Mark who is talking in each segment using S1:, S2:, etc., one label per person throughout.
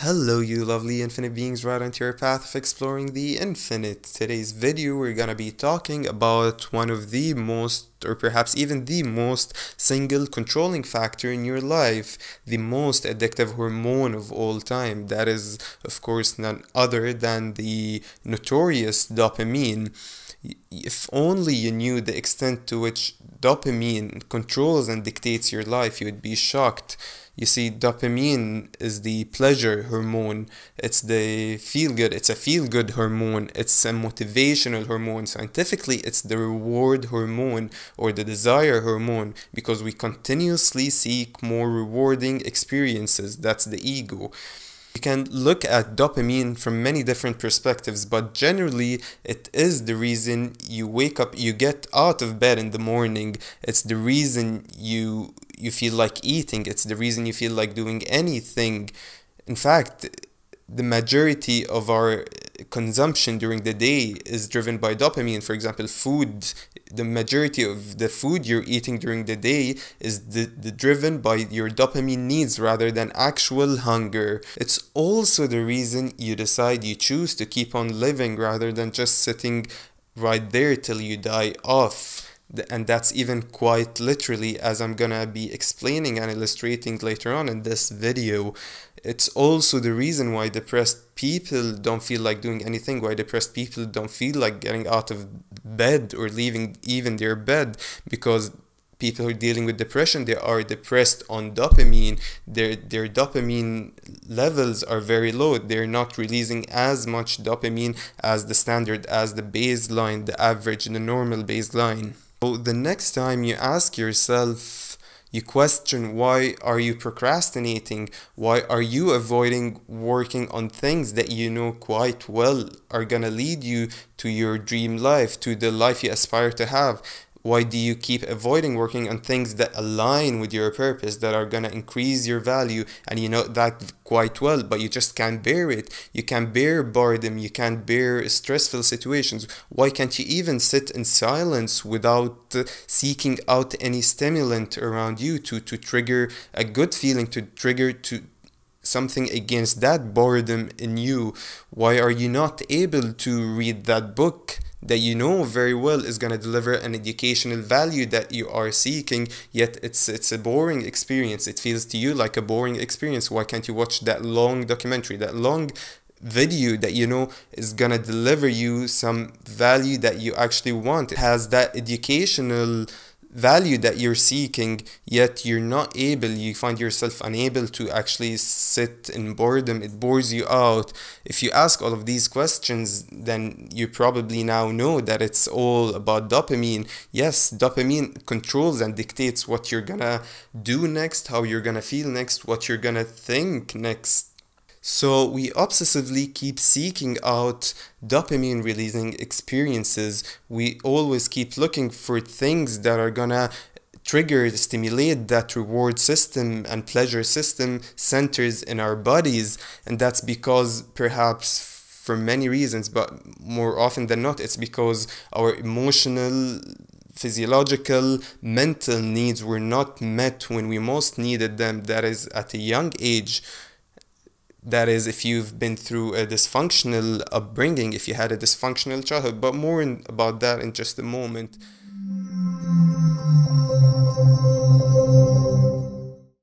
S1: Hello, you lovely infinite beings, right onto your path of exploring the infinite. Today's video, we're gonna be talking about one of the most, or perhaps even the most, single controlling factor in your life, the most addictive hormone of all time. That is, of course, none other than the notorious dopamine. If only you knew the extent to which dopamine controls and dictates your life, you would be shocked. You see, dopamine is the pleasure hormone. It's the it's a feel good hormone. It's a motivational hormone. Scientifically, it's the reward hormone or the desire hormone because we continuously seek more rewarding experiences. That's the ego. You can look at dopamine from many different perspectives, but generally it is the reason you wake up, you get out of bed in the morning. It's the reason you feel like eating. It's the reason you feel like doing anything. In fact, the majority of our consumption during the day is driven by dopamine. For example, food, the majority of the food you're eating during the day is driven by your dopamine needs rather than actual hunger. It's also the reason you choose to keep on living rather than just sitting right there till you die off. And that's even quite literally, as I'm gonna be explaining and illustrating later on in this video. It's also the reason why depressed people don't feel like doing anything, why depressed people don't feel like getting out of bed or leaving even their bed, because people who are dealing with depression, they are depressed on dopamine. Their dopamine levels are very low. They're not releasing as much dopamine as the standard, as the baseline, the average, the normal baseline. So the next time you ask yourself, you question, why are you procrastinating? Why are you avoiding working on things that you know quite well are gonna lead you to your dream life, to the life you aspire to have? Why do you keep avoiding working on things that align with your purpose, that are gonna increase your value, and you know that quite well, but you just can't bear it? You can't bear boredom, you can't bear stressful situations. Why can't you even sit in silence without seeking out any stimulant around you to trigger a good feeling, to trigger something against that boredom in you? Why are you not able to read that book that you know very well is going to deliver an educational value that you are seeking, yet it's a boring experience? It feels to you like a boring experience. Why can't you watch that long documentary, that long video that you know is going to deliver you some value that you actually want? It has that educational value that you're seeking, yet you're not able, you find yourself unable to actually sit in boredom. It bores you out. If you ask all of these questions, then you probably now know that it's all about dopamine. Yes, dopamine controls and dictates what you're gonna do next, how you're gonna feel next, what you're gonna think next. So we obsessively keep seeking out dopamine releasing experiences. We always keep looking for things that are gonna stimulate that reward system and pleasure system centers in our bodies. And that's because, perhaps for many reasons, but more often than not, it's because our emotional, physiological, mental needs were not met when we most needed them. That is, at a young age. That is, if you've been through a dysfunctional upbringing, if you had a dysfunctional childhood, but more about that in just a moment.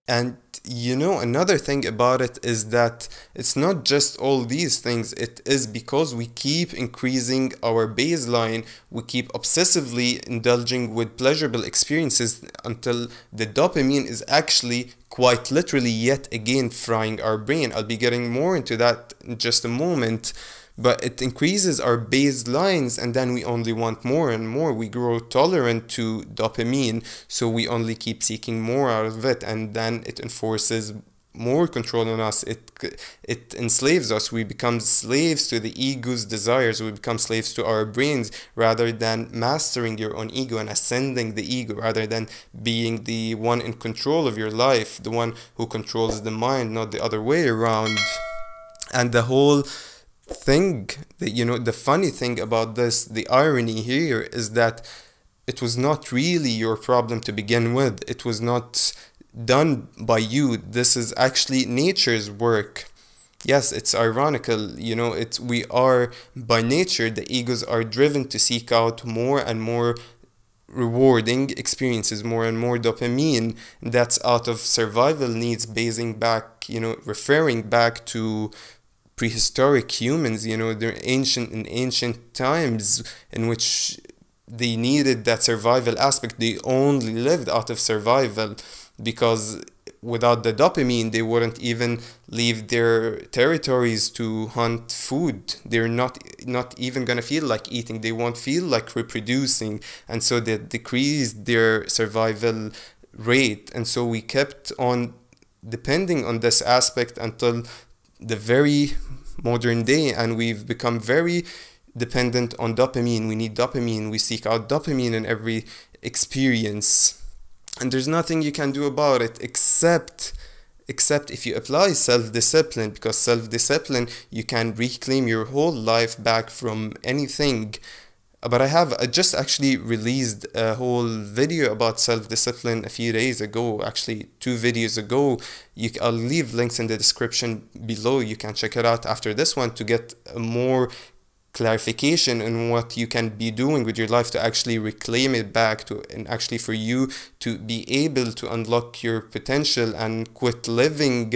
S1: And you know, another thing about it is that it's not just all these things. It is because we keep increasing our baseline, we keep obsessively indulging with pleasurable experiences until the dopamine is actually quite literally yet again frying our brain. I'll be getting more into that in just a moment. But it increases our baselines, and then we only want more and more. We grow tolerant to dopamine, so we only keep seeking more out of it, and then it enforces more control on us. It enslaves us. We become slaves to the ego's desires. We become slaves to our brains, rather than mastering your own ego and ascending the ego, rather than being the one in control of your life, the one who controls the mind, not the other way around. And the whole thing that, you know, the funny thing about this, the irony here, is that it was not really your problem to begin with. It was not done by you. This is actually nature's work. Yes, it's ironical, it's we are by nature, the egos are driven to seek out more and more rewarding experiences, more and more dopamine. That's out of survival needs, basing back, referring back to prehistoric humans, they're ancient in ancient times in which they needed that survival aspect. They only lived out of survival because without the dopamine they wouldn't even leave their territories to hunt food. They're not even gonna feel like eating, they won't feel like reproducing, and so they decreased their survival rate. And so we kept on depending on this aspect until the very modern day, and we've become very dependent on dopamine. We need dopamine, we seek out dopamine in every experience, and there's nothing you can do about it except if you apply self-discipline, because self-discipline, you can reclaim your whole life back from anything. But I just actually released a whole video about self-discipline a few days ago, actually 2 videos ago. I'll leave links in the description below. You can check it out after this one to get more clarification on what you can be doing with your life to actually reclaim it back, to and actually for you to be able to unlock your potential and quit living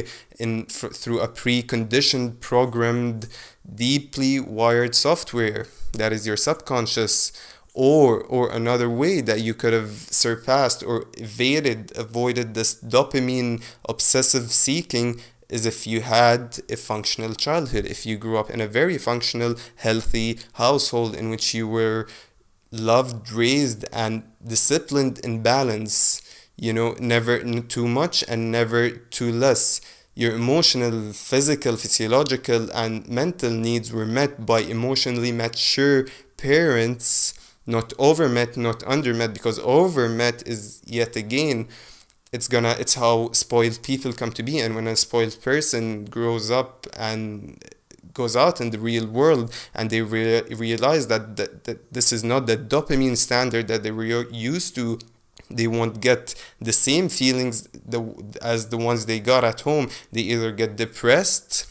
S1: through a preconditioned, programmed, deeply wired software that is your subconscious. Or another way that you could have surpassed or avoided this dopamine obsessive seeking is if you had a functional childhood, if you grew up in a very functional, healthy household in which you were loved, raised, and disciplined in balance, never too much and never too less. Your emotional, physical, physiological, and mental needs were met by emotionally mature parents, not overmet, not undermet, because overmet is yet again, it's how spoiled people come to be. And when a spoiled person grows up and goes out in the real world and they realize that this is not the dopamine standard that they were used to, they won't get the same feelings as the ones they got at home. They either get depressed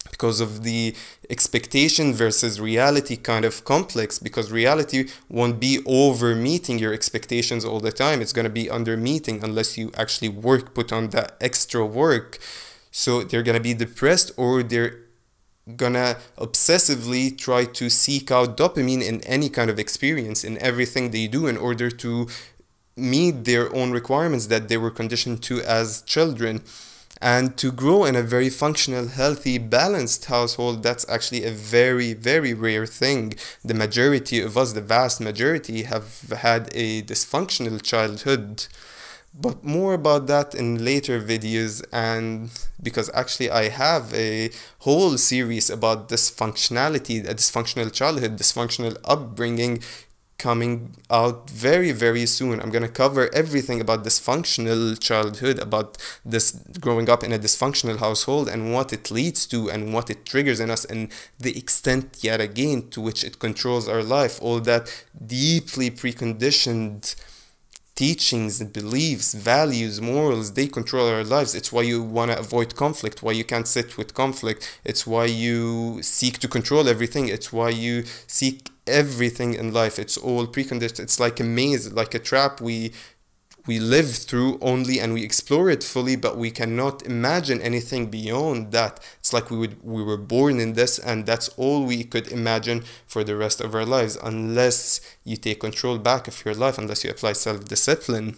S1: because of the expectation versus reality kind of complex, because reality won't be over meeting your expectations all the time. It's going to be under meeting unless you actually put on that extra work. So they're going to be depressed, or they're gonna obsessively try to seek out dopamine in any kind of experience, in everything they do, in order to meet their own requirements that they were conditioned to as children. And to grow in a very functional, healthy, balanced household, that's actually a very, very rare thing. The majority of us, the vast majority, have had a dysfunctional childhood. But more about that in later videos, and because actually I have a whole series about dysfunctionality, a dysfunctional childhood, dysfunctional upbringing, coming out very, very soon. I'm gonna cover everything about dysfunctional childhood, about this growing up in a dysfunctional household and what it leads to and what it triggers in us, and the extent yet again to which it controls our life. All that deeply preconditioned teachings, beliefs, values, morals, they control our lives. It's why you want to avoid conflict, why you can't sit with conflict. It's why you seek to control everything. It's why you seek everything in life. It's all preconditioned. It's like a maze, like a trap we live through only, and we explore it fully, but we cannot imagine anything beyond that. It's like we were born in this, and that's all we could imagine for the rest of our lives, unless you take control back of your life, unless you apply self-discipline.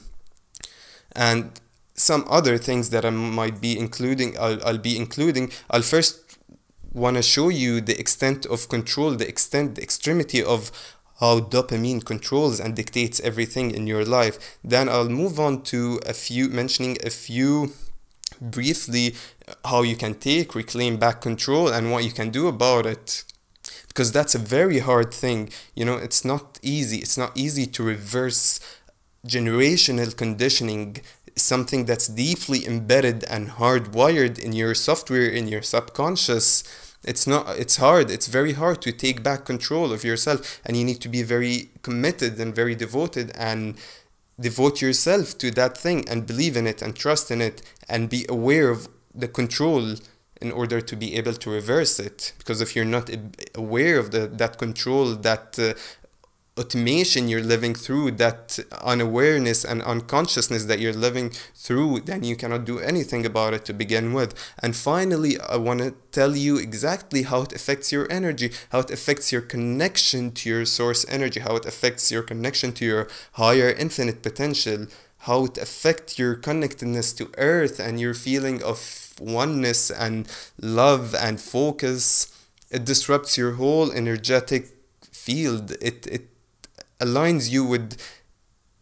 S1: And some other things that I might be including, I'll be including. I'll first want to show you the extent of control, the extremity of how dopamine controls and dictates everything in your life. Then I'll move on to mentioning a few briefly, how you can reclaim back control and what you can do about it. Because that's a very hard thing. It's not easy. It's not easy to reverse generational conditioning, something that's deeply embedded and hardwired in your software, in your subconscious. It's hard. It's very hard to take back control of yourself, and you need to be very committed and very devoted and devote yourself to that thing and believe in it and trust in it and be aware of the control in order to be able to reverse it. Because if you're not aware of that control, that automation you're living through, that unawareness and unconsciousness that you're living through, then you cannot do anything about it to begin with. And finally, I want to tell you exactly how it affects your energy, how it affects your connection to your source energy, how it affects your connection to your higher infinite potential, how it affects your connectedness to earth and your feeling of oneness and love and focus. It disrupts your whole energetic field. It aligns you with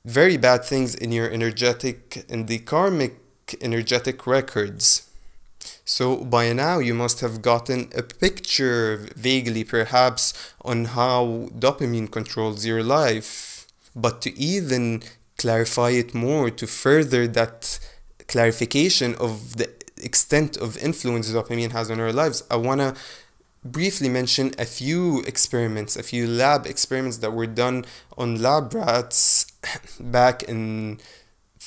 S1: very bad things in your in the karmic energetic records. So by now you must have gotten a picture, vaguely perhaps, on how dopamine controls your life. But to even clarify it more, to further that clarification of the extent of influence dopamine has on our lives, I want to briefly mention a few experiments, a few lab experiments that were done on lab rats back in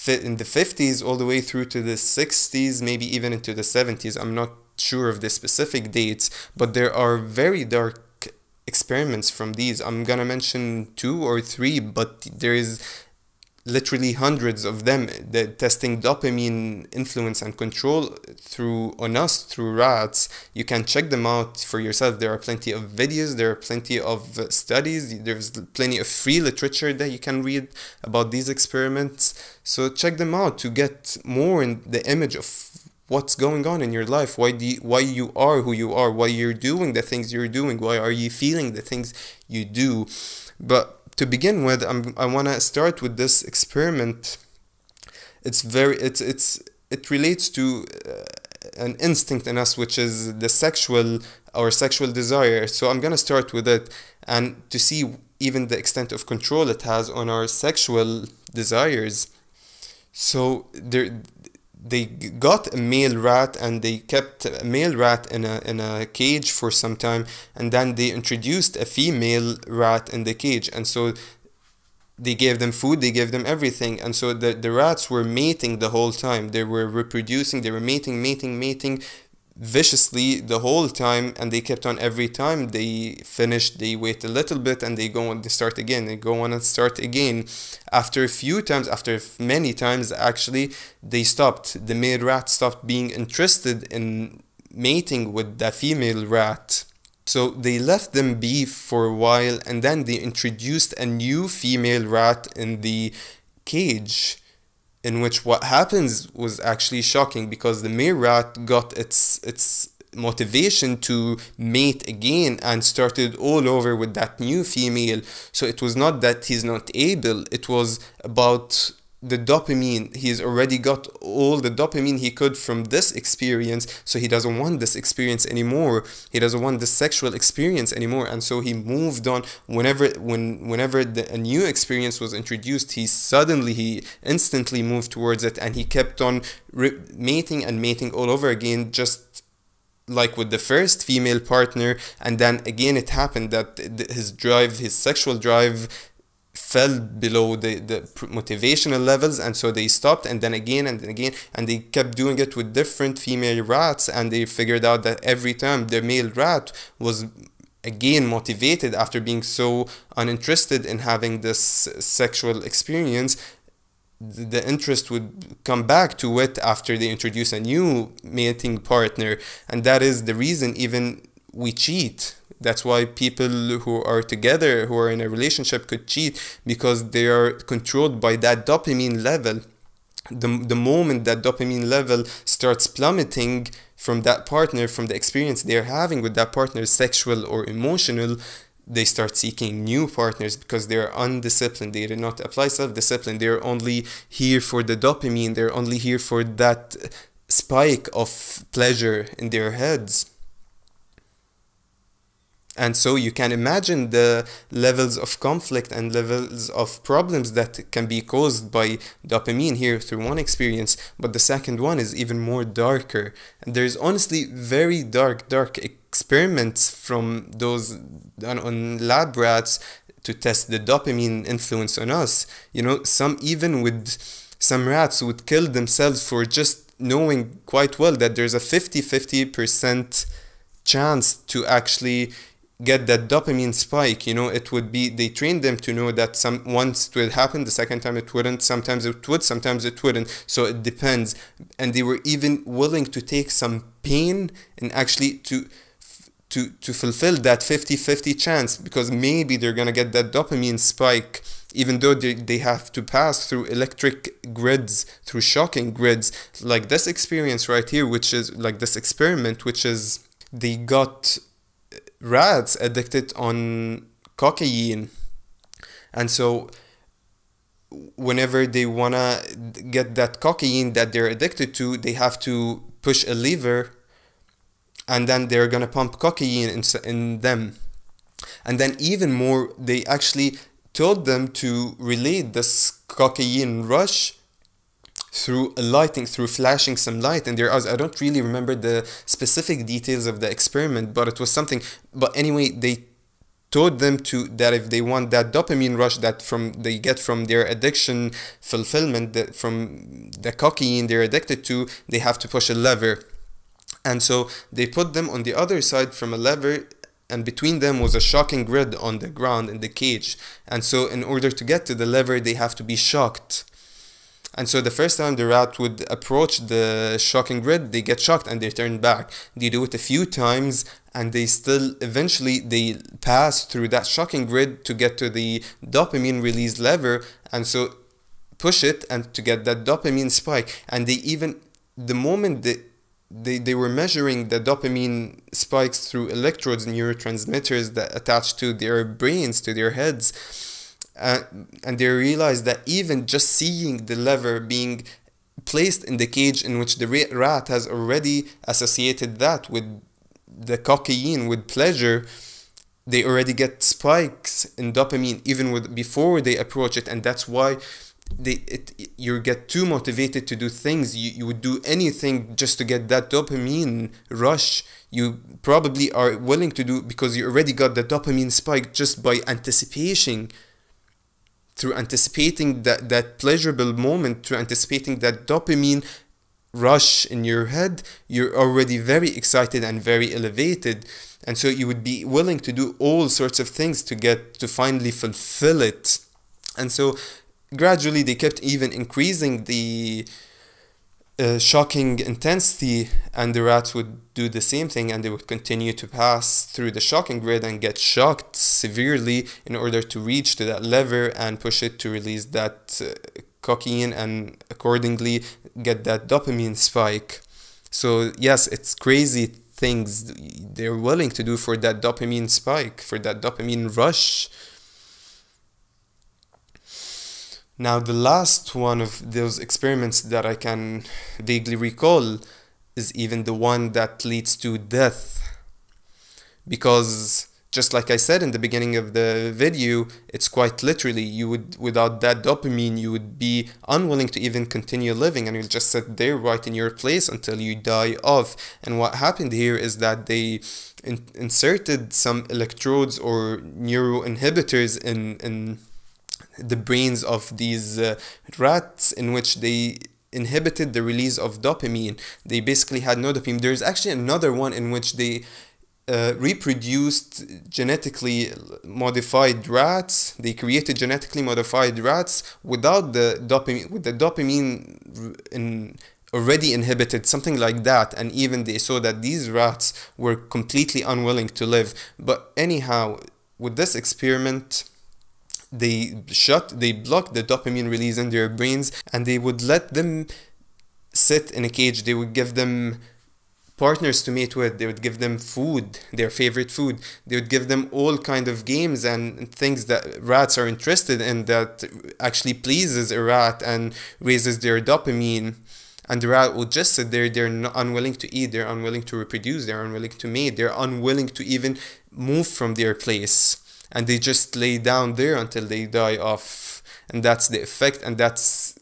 S1: the 50s all the way through to the 60s, maybe even into the 70s. I'm not sure of the specific dates, but there are very dark experiments from these. I'm gonna mention 2 or 3, but there is literally hundreds of them that testing dopamine influence and control on us through rats. You can check them out for yourself. There are plenty of videos, there are plenty of studies, there's plenty of free literature that you can read about these experiments. So check them out to get more in the image of what's going on in your life, why you are who you are, why you're doing the things you're doing, why are you feeling the things you do. But to begin with, I want to start with this experiment. It relates to an instinct in us, which is our sexual desire. So I'm gonna start with it, and to see even the extent of control it has on our sexual desires. So they got a male rat and they kept a male rat in a cage for some time, and then they introduced a female rat in the cage, and so they gave them food, they gave them everything, and so the rats were mating the whole time. They were reproducing, they were mating viciously the whole time, and they kept on. Every time they finished, they wait a little bit and they go on, they start again, they go on and start again. After many times actually, they stopped. The male rat stopped being interested in mating with the female rat. So they left them be for a while, and then they introduced a new female rat in the cage, in which what happens was actually shocking, because the male rat got its motivation to mate again and started all over with that new female. So it was not that he's not able, it was about the dopamine. He's already got all the dopamine he could from this experience, so he doesn't want this experience anymore. He doesn't want this sexual experience anymore, and so he moved on. Whenever a new experience was introduced, he instantly moved towards it, and he kept on mating all over again, just like with the first female partner. And then again it happened that his sexual drive fell below the motivational levels, and so they stopped, and then again, and they kept doing it with different female rats, and they figured out that every time the male rat was again motivated after being so uninterested in having this sexual experience, the interest would come back to it after they introduce a new mating partner. And that is the reason even we cheat. That's why people who are together, who are in a relationship, could cheat, because they are controlled by that dopamine level. The moment that dopamine level starts plummeting from that partner, from the experience they're having with that partner, sexual or emotional, they start seeking new partners because they're undisciplined. They did not apply self-discipline. They're only here for the dopamine. They're only here for that spike of pleasure in their heads. And so you can imagine the levels of conflict and levels of problems that can be caused by dopamine here through one experience. But the second one is even more darker. And there's honestly very dark experiments from those done on lab rats to test the dopamine influence on us. Some rats would kill themselves for just knowing quite well that there's a 50% chance to actually get that dopamine spike. It would be, they trained them to know that once it would happen, the second time it wouldn't, sometimes it would, sometimes it wouldn't, so it depends. And they were even willing to take some pain and actually to fulfill that 50-50 chance, because maybe they're gonna get that dopamine spike, even though they have to pass through electric grids, through shocking grids, like this experience right here, which is like this experiment, which is they got rats addicted on cocaine. And so whenever they wanna get that cocaine that they're addicted to, they have to push a lever, and then they're gonna pump cocaine in them. And then even more, they actually told them to relate this cocaine rush through lighting, through flashing some light in their eyes. I don't really remember the specific details of the experiment, but it was something. But anyway, they told them that if they want that dopamine rush that they get from their addiction fulfillment, that from the cocaine they're addicted to, they have to push a lever. And so they put them on the other side from a lever, and between them was a shocking grid on the ground in the cage. And so in order to get to the lever, they have to be shocked. And so the first time the rat would approach the shocking grid, they get shocked and they turn back. They do it a few times, and they still eventually they pass through that shocking grid to get to the dopamine release lever, and so push it and to get that dopamine spike. And they even, the moment they were measuring the dopamine spikes through electrodes, neurotransmitters that attach to their brains, to their heads. And they realized that even just seeing the lever being placed in the cage in which the rat has already associated that with the cocaine, with pleasure, they already get spikes in dopamine even before they approach it. And that's why you get too motivated to do things. You would do anything just to get that dopamine rush. You probably are willing to do because you already got the dopamine spike just by anticipation. Through anticipating that pleasurable moment, through anticipating that dopamine rush in your head, you're already very excited and very elevated. And so you would be willing to do all sorts of things to finally fulfill it. And so gradually they kept even increasing the shocking intensity, and the rats would do the same thing, and they would continue to pass through the shocking grid and get shocked severely in order to reach to that lever and push it to release that cocaine, and accordingly get that dopamine spike. So yes, it's crazy things they're willing to do for that dopamine spike, for that dopamine rush. Now, the last one of those experiments that I can vaguely recall is even the one that leads to death. Because, just like I said in the beginning of the video, it's quite literally, without that dopamine, you would be unwilling to even continue living, and you'll just sit there right in your place until you die off. And what happened here is that they inserted some electrodes or neuroinhibitors in the brains of these rats, in which they inhibited the release of dopamine. They basically had no dopamine. There's actually another one in which they reproduced genetically modified rats. They created genetically modified rats without the dopamine, with the dopamine already inhibited, something like that. And even they saw that these rats were completely unwilling to live. But anyhow, with this experiment, they blocked the dopamine release in their brains, and they would let them sit in a cage. They would give them partners to mate with. They would give them food, their favorite food. They would give them all kind of games and things that rats are interested in, that actually pleases a rat and raises their dopamine. And the rat would just sit there. They're unwilling to eat, they're unwilling to reproduce, they're unwilling to mate, they're unwilling to even move from their place. And they just lay down there until they die off. And that's the effect, and that's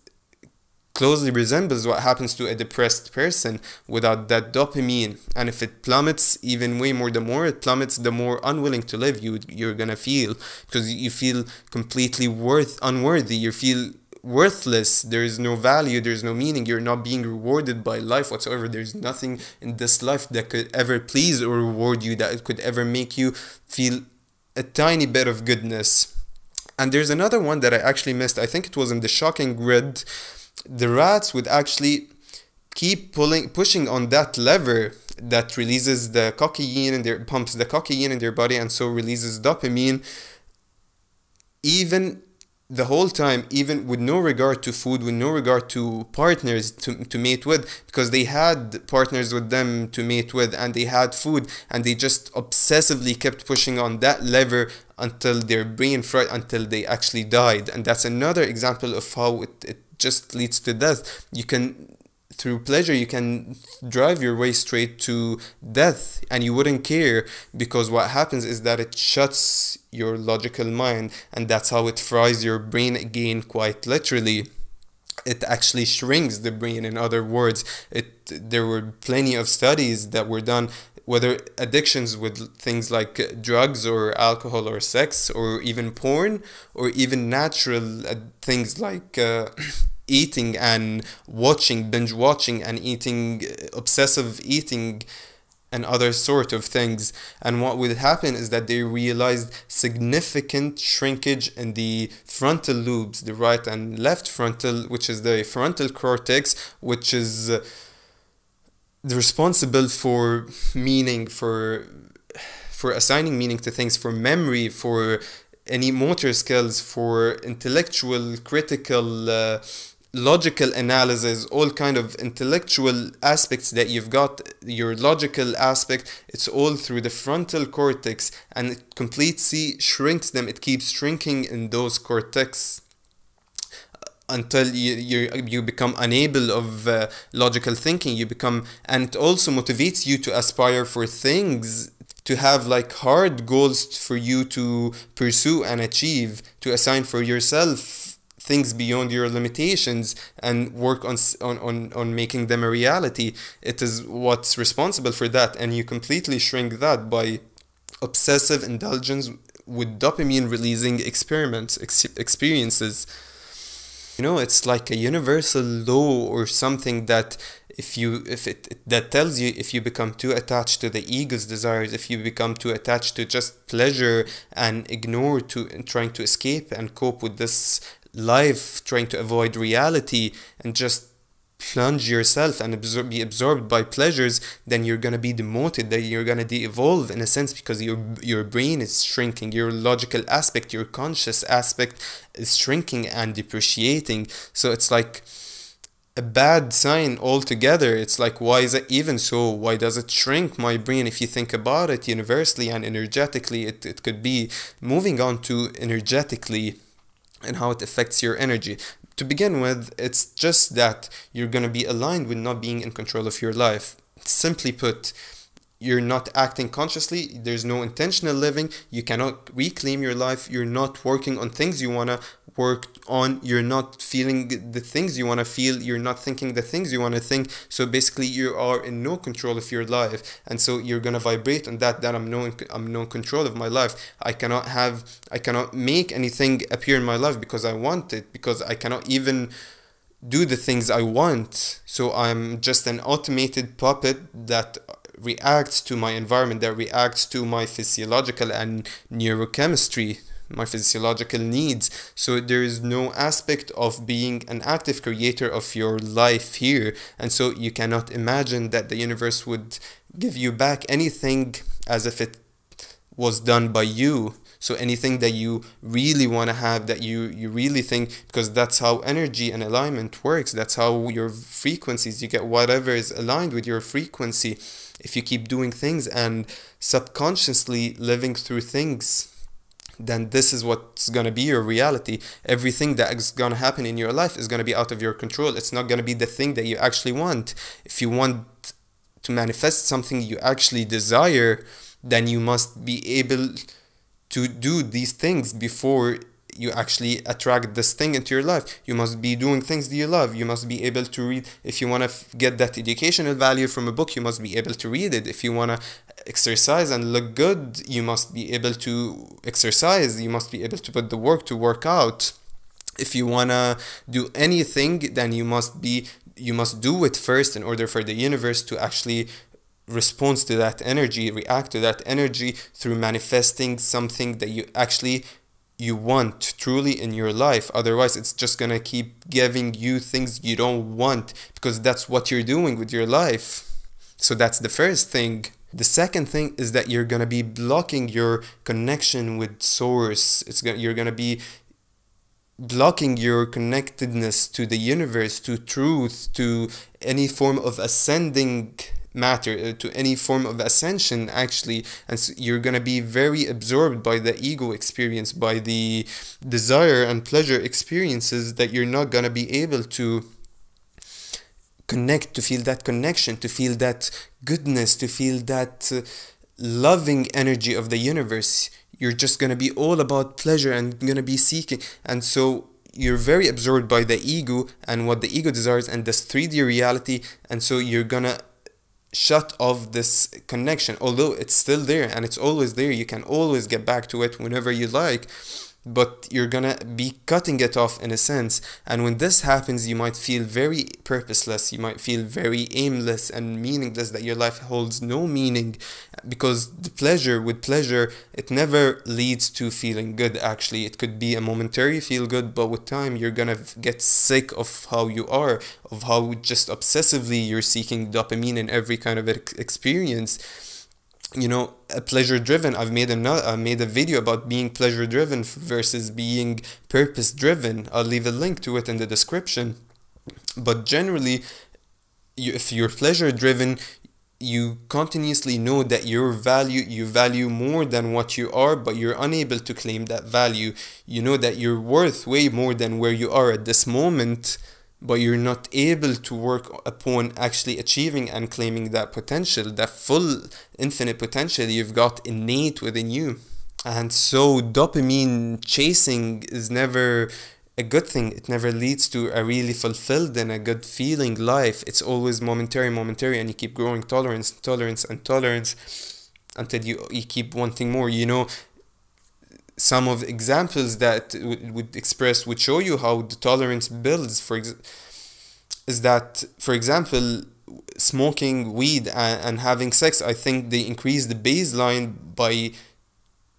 S1: closely resembles what happens to a depressed person without that dopamine. And if it plummets even way more, the more it plummets, the more unwilling to live you're gonna feel, because you feel completely unworthy. You feel worthless, there is no value, there's no meaning, you're not being rewarded by life whatsoever. There's nothing in this life that could ever please or reward you, that it could ever make you feel a tiny bit of goodness. And there's another one that I actually missed. I think it was in the shocking grid. The rats would actually keep pushing on that lever that releases the cocaine in their pumps the cocaine in their body, and so releases dopamine, even the whole time, even with no regard to food, with no regard to partners to mate with, because they had partners with them to mate with and they had food, and they just obsessively kept pushing on that lever until their brain fried, until they actually died. And that's another example of how it just leads to death. You can, through pleasure, you can drive your way straight to death and you wouldn't care, because what happens is that it shuts your logical mind, and that's how it fries your brain again, quite literally. It actually shrinks the brain. In other words, there were plenty of studies that were done, whether addictions with things like drugs or alcohol or sex or even porn, or even natural things like eating and watching, binge watching and eating, obsessive eating and other sort of things. And what would happen is that they realized significant shrinkage in the frontal lobes, the right and left frontal, which is the frontal cortex, which is responsible for meaning, for assigning meaning to things, for memory, for any motor skills, for intellectual, critical, logical analysis, all kind of intellectual aspects that you've got. Your logical aspect, it's all through the frontal cortex, and it completely shrinks them. It keeps shrinking in those cortex until you become unable of logical thinking. You become, and it also motivates you to aspire for things, to have like hard goals for you to pursue and achieve, to assign for yourself things beyond your limitations and work on making them a reality. It is what's responsible for that, and you completely shrink that by obsessive indulgence with dopamine releasing experiences. You know, it's like a universal law or something that that tells you, if you become too attached to the ego's desires, if you become too attached to just pleasure and ignore and trying to escape and cope with this life, trying to avoid reality and just plunge yourself and be absorbed by pleasures, then you're gonna be demoted, that you're gonna de-evolve in a sense, because your brain is shrinking, your logical aspect, your conscious aspect is shrinking and depreciating. So it's like a bad sign altogether. It's like, why is it even so? Why does it shrink my brain? If you think about it universally and energetically, it could be moving on to energetically and how it affects your energy. To begin with, it's just that you're going to be aligned with not being in control of your life. Simply put, you're not acting consciously, there's no intentional living, you cannot reclaim your life, you're not working on things you want to work on, you're not feeling the things you want to feel, you're not thinking the things you want to think. So basically you are in no control of your life, and so you're going to vibrate on that I'm no control of my life. I cannot make anything appear in my life because I want it, because I cannot even do the things I want. So I'm just an automated puppet that reacts to my environment, that reacts to my physiological and neurochemistry, my physiological needs. So there is no aspect of being an active creator of your life here, and so you cannot imagine that the universe would give you back anything as if it was done by you. So anything that you really want to have, that you really think, because that's how energy and alignment works, that's how your frequencies, you get whatever is aligned with your frequency. If you keep doing things and subconsciously living through things, then this is what's going to be your reality. Everything that is going to happen in your life is going to be out of your control. It's not going to be the thing that you actually want. If you want to manifest something you actually desire, then you must be able to do these things before you actually attract this thing into your life. You must be doing things that you love. You must be able to read. If you want to get that educational value from a book, you must be able to read it. If you want to exercise and look good, you must be able to exercise. You must be able to put the work to work out. If you wanna do anything, then you must do it first in order for the universe to actually respond to that energy, react to that energy through manifesting something that you want truly in your life. Otherwise, it's just gonna keep giving you things you don't want, because that's what you're doing with your life. So that's the first thing. The second thing is that you're gonna be blocking your connection with source. You're gonna be blocking your connectedness to the universe, to truth, to any form of ascending matter, to any form of ascension actually. And so you're gonna be very absorbed by the ego experience, by the desire and pleasure experiences, that you're not gonna be able to connect, to feel that connection, to feel that goodness, to feel that loving energy of the universe. You're just gonna be all about pleasure and gonna be seeking. And so you're very absorbed by the ego and what the ego desires and this 3D reality. And so you're gonna shut off this connection, although it's still there and it's always there. You can always get back to it whenever you like, but you're gonna be cutting it off in a sense. And when this happens, you might feel very purposeless, you might feel very aimless and meaningless, that your life holds no meaning, because the pleasure, with pleasure, it never leads to feeling good. Actually, it could be a momentary feel good, but with time you're gonna get sick of how you are, of how just obsessively you're seeking dopamine in every kind of experience. You know, pleasure driven. I made a video about being pleasure driven versus being purpose driven. I'll leave a link to it in the description. But generally, if you're pleasure driven, you continuously know that you value more than what you are, but you're unable to claim that value. You know that you're worth way more than where you are at this moment, but you're not able to work upon actually achieving and claiming that potential, that full infinite potential you've got innate within you. And so dopamine chasing is never a good thing. It never leads to a really fulfilled and a good feeling life. It's always momentary, and you keep growing tolerance until you keep wanting more. You know, some of examples that would show you how the tolerance builds, is that, for example, smoking weed and having sex, I think they increase the baseline by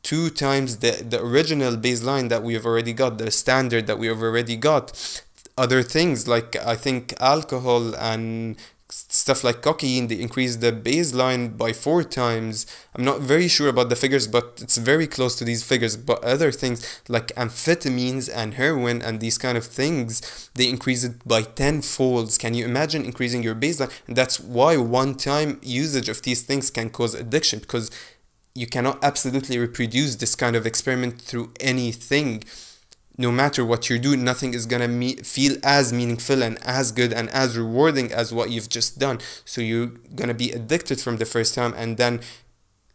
S1: 2 times the original baseline that we have already got, the standard that we have already got. Other things like, I think, alcohol and stuff like cocaine, they increase the baseline by 4 times. I'm not very sure about the figures, but it's very close to these figures. But other things like amphetamines and heroin and these kind of things, they increase it by 10 folds. Can you imagine increasing your baseline? And that's why one-time usage of these things can cause addiction, because you cannot absolutely reproduce this kind of experiment through anything. No matter what you do, nothing is gonna feel as meaningful and as good and as rewarding as what you've just done. So you're gonna be addicted from the first time, and then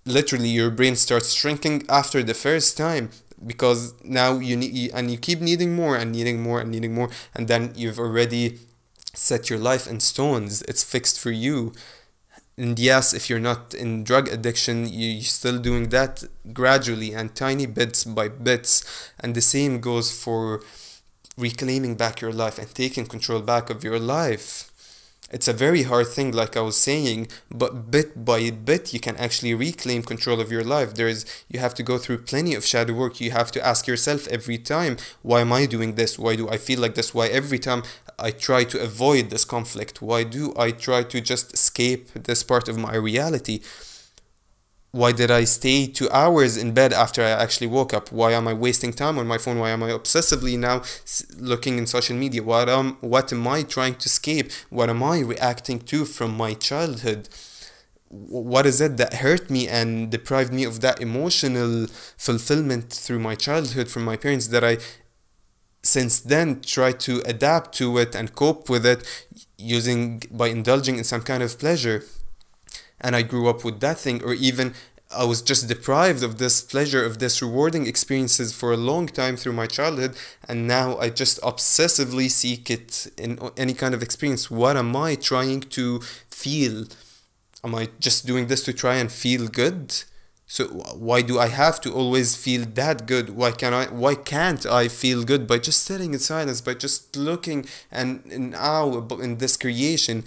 S1: literally your brain starts shrinking after the first time, because now you keep needing more and needing more and needing more, and then you've already set your life in stones. It's fixed for you. And yes, if you're not in drug addiction, you're still doing that gradually and tiny bits by bits. And the same goes for reclaiming back your life and taking control back of your life. It's a very hard thing, like I was saying, but bit by bit you can actually reclaim control of your life. You have to go through plenty of shadow work. You have to ask yourself every time, why am I doing this? Why do I feel like this? Why every time I try to avoid this conflict? Why do I try to just escape this part of my reality? Why did I stay 2 hours in bed after I actually woke up? Why am I wasting time on my phone? Why am I obsessively now looking in social media? What am I trying to escape? What am I reacting to from my childhood? What is it that hurt me and deprived me of that emotional fulfillment through my childhood from my parents, that I since then try to adapt to it and cope with it by indulging in some kind of pleasure? And I grew up with that thing, or even I was just deprived of this pleasure, of this rewarding experiences for a long time through my childhood, and now I just obsessively seek it in any kind of experience. What am I trying to feel? Am I just doing this to try and feel good? So why do I have to always feel that good? Why can't I feel good by just sitting in silence, by just looking and in awe in this creation,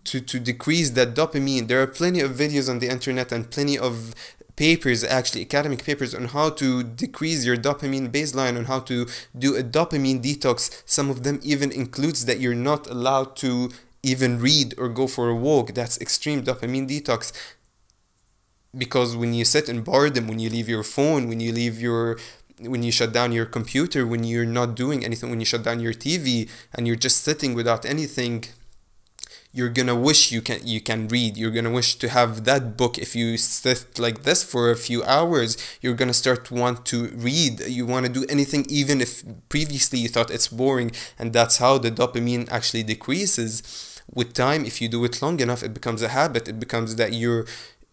S1: to decrease that dopamine? There are plenty of videos on the internet and plenty of papers, actually academic papers, on how to decrease your dopamine baseline, on how to do a dopamine detox. Some of them even includes that you're not allowed to even read or go for a walk. That's extreme dopamine detox. Because when you sit in boredom, when you leave your phone, when you shut down your computer, when you're not doing anything, when you shut down your TV and you're just sitting without anything, you're gonna wish you can read. You're gonna wish to have that book. If you sit like this for a few hours, you're gonna start to want to read. You want to do anything, even if previously you thought it's boring. And that's how the dopamine actually decreases with time. If you do it long enough, it becomes a habit. It becomes that your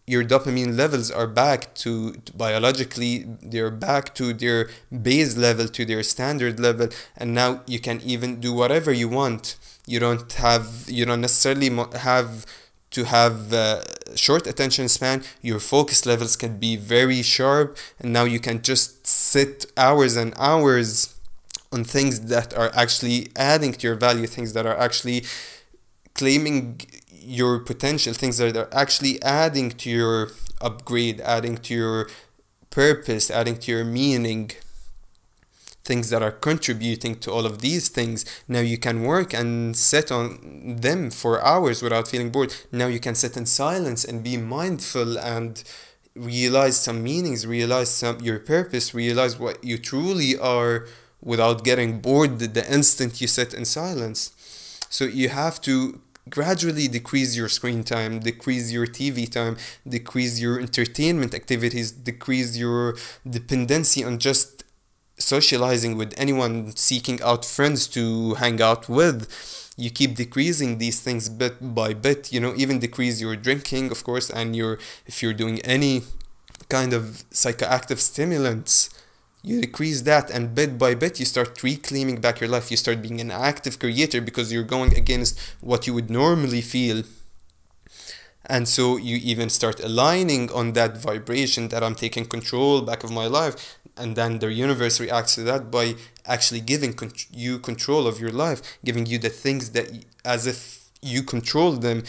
S1: dopamine levels are back to biologically, they're back to their base level, to their standard level, and now you can even do whatever you want. You don't necessarily have to have short attention span. Your focus levels can be very sharp, and now you can just sit hours and hours on things that are actually adding to your value, things that are actually claiming your potential, things that are actually adding to your upgrade, adding to your purpose, adding to your meaning, things that are contributing to all of these things. Now you can work and sit on them for hours without feeling bored. Now you can sit in silence and be mindful and realize some meanings, realize your purpose, realize what you truly are without getting bored the instant you sit in silence. So you have to gradually decrease your screen time, decrease your TV time, decrease your entertainment activities, decrease your dependency on just socializing with anyone, seeking out friends to hang out with. You keep decreasing these things bit by bit, even decrease your drinking, of course, and if you're doing any kind of psychoactive stimulants, you decrease that, and bit by bit you start reclaiming back your life. You start being an active creator because you're going against what you would normally feel. And so you even start aligning on that vibration that I'm taking control back of my life. And then the universe reacts to that by actually giving you control of your life, giving you the things that as if you control them,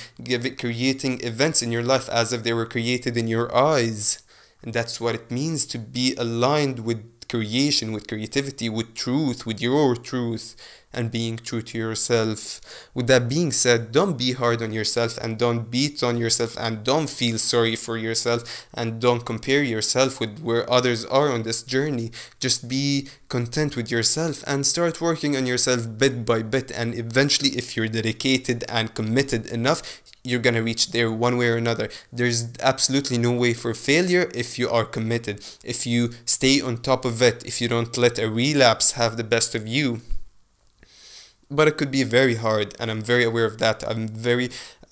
S1: creating events in your life as if they were created in your eyes. And that's what it means to be aligned with creation, with creativity, with truth, with your truth, and being true to yourself. With that being said, don't be hard on yourself, and don't beat on yourself, and don't feel sorry for yourself, and don't compare yourself with where others are on this journey. Just be content with yourself and start working on yourself bit by bit, and eventually, if you're dedicated and committed enough, you're gonna reach there one way or another. There's absolutely no way for failure if you are committed, if you stay on top of it, if you don't let a relapse have the best of you. But it could be very hard, and I'm very aware of that.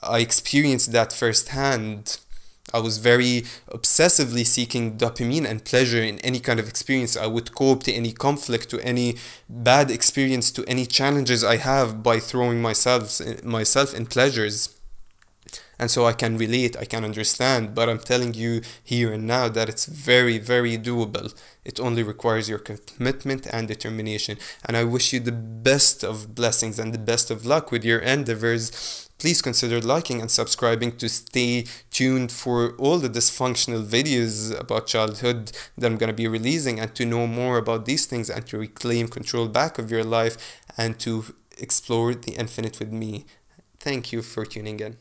S1: I experienced that firsthand. I was very obsessively seeking dopamine and pleasure in any kind of experience. I would cope to any conflict, to any bad experience, to any challenges I have by throwing myself in pleasures. And so I can relate, I can understand, but I'm telling you here and now that it's very, very doable. It only requires your commitment and determination. And I wish you the best of blessings and the best of luck with your endeavors. Please consider liking and subscribing to stay tuned for all the dysfunctional videos about childhood that I'm going to be releasing, and to know more about these things and to reclaim control back of your life and to explore the infinite with me. Thank you for tuning in.